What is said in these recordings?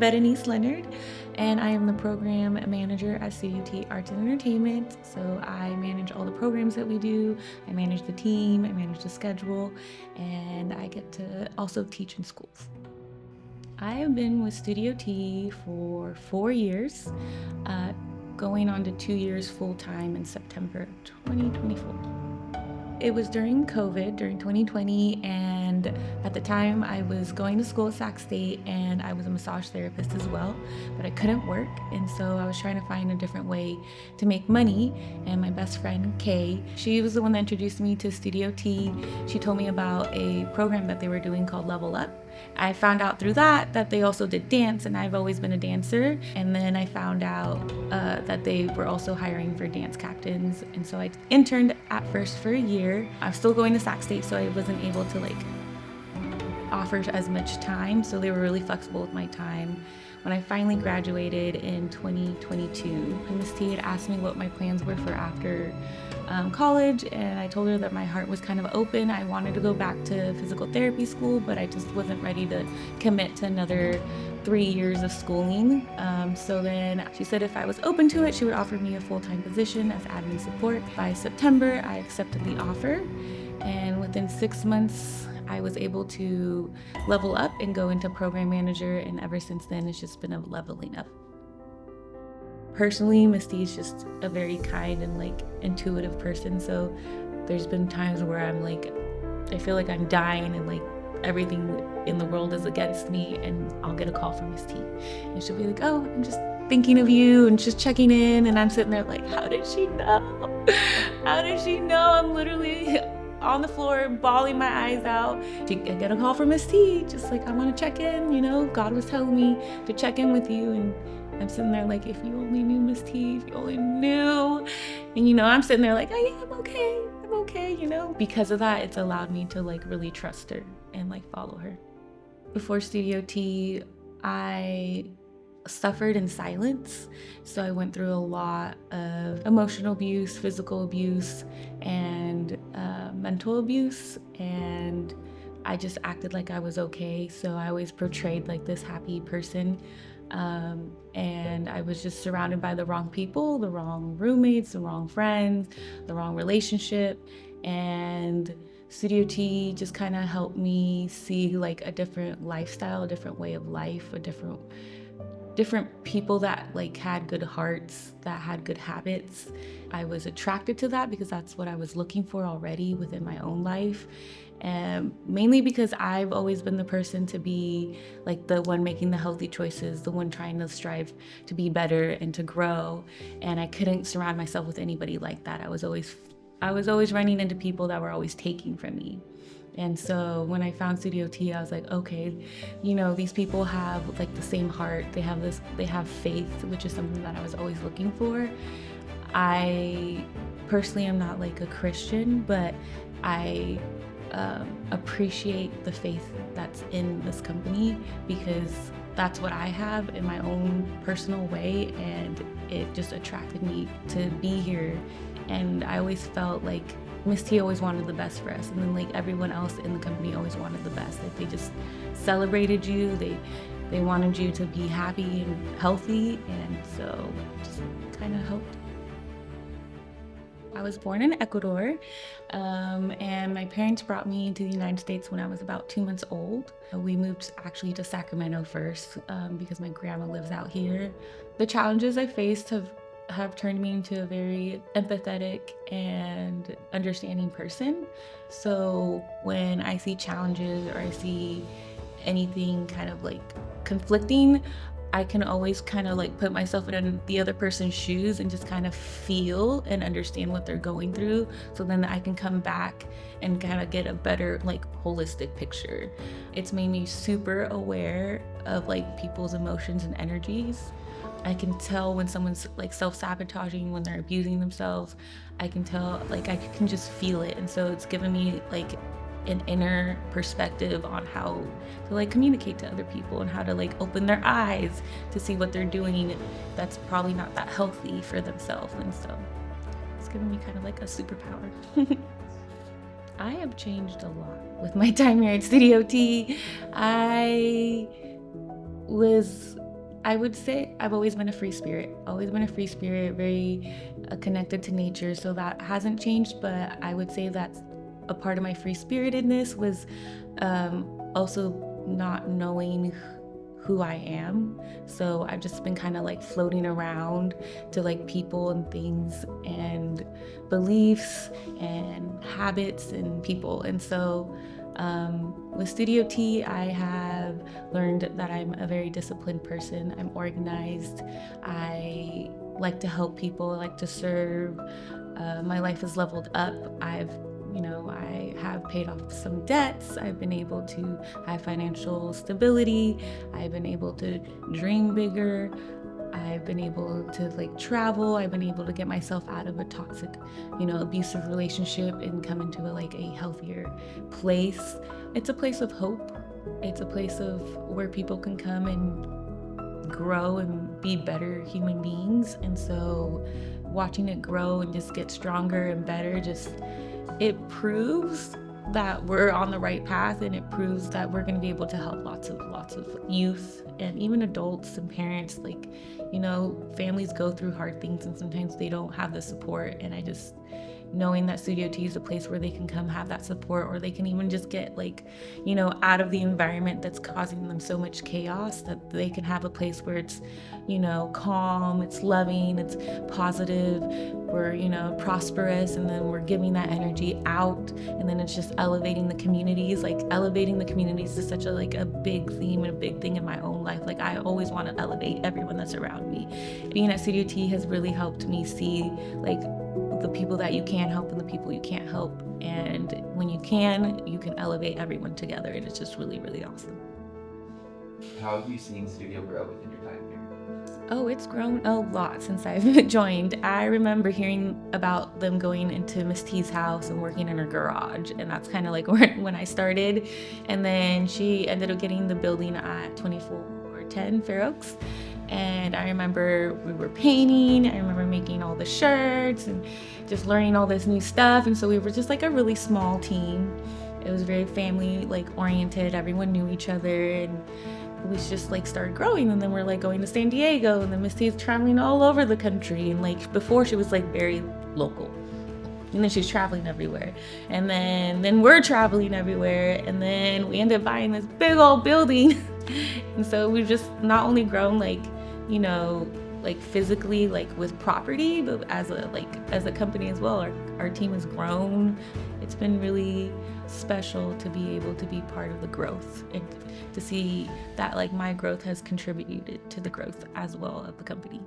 Berenis Leonard, and I am the program manager at Studio T Arts and Entertainment. So I manage all the programs that we do, I manage the team, I manage the schedule, and I get to also teach in schools. I have been with Studio T for 4 years, going on to 2 years full-time in September 2024. It was during COVID, during 2020, and at the time I was going to school at Sac State and I was a massage therapist as well, but I couldn't work, and so I was trying to find a different way to make money. And my best friend, Kay, she was the one that introduced me to Studio T. She told me about a program that they were doing called Level Up. I found out through that they also did dance, and I've always been a dancer. And then I found out that they were also hiring for dance captains. And so I interned at first for a year. I was still going to Sac State, so I wasn't able to offer as much time. So they were really flexible with my time. When I finally graduated in 2022, Ms. T had asked me what my plans were for after college, and I told her that my heart was kind of open. I wanted to go back to physical therapy school, but I just wasn't ready to commit to another 3 years of schooling. So then she said if I was open to it, she would offer me a full-time position as admin support. By September, I accepted the offer, and within 6 months, I was able to level up and go into program manager, and ever since then, it's just been a leveling up. Personally, Misty is just a very kind and intuitive person, so there's been times where I feel like I'm dying and everything in the world is against me, and I'll get a call from Miss T, and she'll be like, "Oh, I'm just thinking of you and just checking in," and I'm sitting there how did she know? How did she know? I'm literally on the floor bawling my eyes out. I get a call from Miss T, just I want to check in, God was telling me to check in with you, and I'm sitting there if you only knew Miss T, if you only knew. And I'm sitting there I'm okay, Because of that, it's allowed me to really trust her and follow her. Before Studio T, I suffered in silence. So I went through a lot of emotional abuse, physical abuse, and mental abuse, and I just acted like I was okay. So I always portrayed this happy person, and I was just surrounded by the wrong people, the wrong roommates, the wrong friends, the wrong relationship. And Studio T just kind of helped me see a different lifestyle, a different way of life, a different people that had good hearts, that had good habits. I was attracted to that because that's what I was looking for already within my own life. And mainly because I've always been the person to be the one making the healthy choices, the one trying to strive to be better and to grow. And I couldn't surround myself with anybody like that. I was always running into people that were always taking from me. And so when I found Studio T, I was okay, these people have the same heart. They have faith, which is something that I was always looking for. I personally am not a Christian, but I appreciate the faith that's in this company because that's what I have in my own personal way, and it just attracted me to be here. And I always felt Miss T always wanted the best for us, and then everyone else in the company always wanted the best. They just celebrated you. They wanted you to be happy and healthy, and so just kind of helped. I was born in Ecuador, and my parents brought me to the United States when I was about 2 months old. We moved actually to Sacramento first because my grandma lives out here. The challenges I faced have turned me into a very empathetic and understanding person. So when I see challenges or I see anything kind of conflicting, I can always kind of put myself in the other person's shoes and just kind of feel and understand what they're going through, so then I can come back and kind of get a better holistic picture. It's made me super aware of people's emotions and energies. I can tell when someone's self-sabotaging, when they're abusing themselves. I can tell, I can just feel it. And so it's given me an inner perspective on how to communicate to other people and how to open their eyes to see what they're doing that's probably not that healthy for themselves. And so it's given me kind of a superpower. I have changed a lot with my time here at Studio T. I was I would say I've always been a free spirit, very connected to nature. So that hasn't changed, but I would say that's a part of my free spiritedness was also not knowing who I am. So I've just been kind of like floating around to like people and things and beliefs and habits and people. And so with Studio T, I have learned that I'm a very disciplined person. I'm organized. I like to help people. I like to serve. My life is leveled up. I have paid off some debts. I've been able to have financial stability. I've been able to dream bigger. I've been able to like travel. I've been able to get myself out of a toxic, abusive relationship and come into a healthier place. It's a place of hope. It's a place of where people can come and grow and be better human beings. And so watching it grow and just get stronger and better, it proves that we're on the right path, and it proves that we're going to be able to help lots of youth and even adults and parents. Families go through hard things and sometimes they don't have the support, and knowing that Studio T is a place where they can come have that support, or they can even just get out of the environment that's causing them so much chaos, that they can have a place where it's calm, it's loving, it's positive, we're prosperous, and then we're giving that energy out, and then it's just elevating the communities. Elevating the communities is such a big theme and a big thing in my own life. I always want to elevate everyone that's around me. Being at Studio T has really helped me see the people that you can help and the people you can't help, and when you can elevate everyone together, and it's just really, really awesome. How have you seen Studio grow within your time here? Oh, it's grown a lot since I've joined. I remember hearing about them going into Miss T's house and working in her garage, and that's kind of when I started. And then she ended up getting the building at 2410 Fair Oaks. And I remember we were painting. I remember making all the shirts and just learning all this new stuff. And so we were just a really small team. It was very family oriented. Everyone knew each other, and we just started growing. And then we're going to San Diego, and then Miss T's traveling all over the country. And before she was very local. And then she's traveling everywhere. And then we're traveling everywhere. And then we ended up buying this big old building. And so we've just not only grown physically with property, but as a company as well. Our team has grown. It's been really special to be able to be part of the growth and to see that my growth has contributed to the growth as well of the company.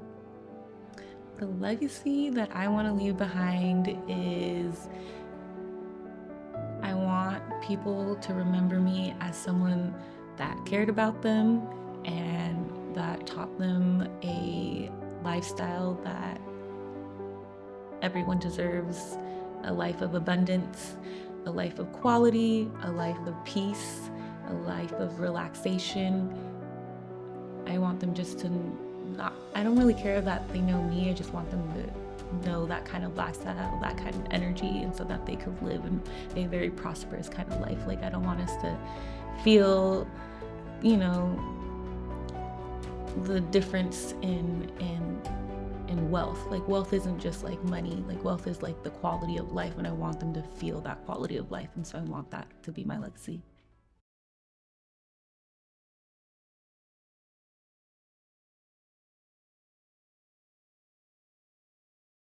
The legacy that I want to leave behind is I want people to remember me as someone that cared about them and that taught them a lifestyle that everyone deserves, a life of abundance, a life of quality, a life of peace, a life of relaxation. I want them just to I don't really care that they know me. I just want them to know that kind of lifestyle, that kind of energy, and so that they could live a very prosperous kind of life. I don't want us to feel, the difference in wealth. Wealth isn't just money. Wealth is the quality of life, and I want them to feel that quality of life, and so I want that to be my legacy.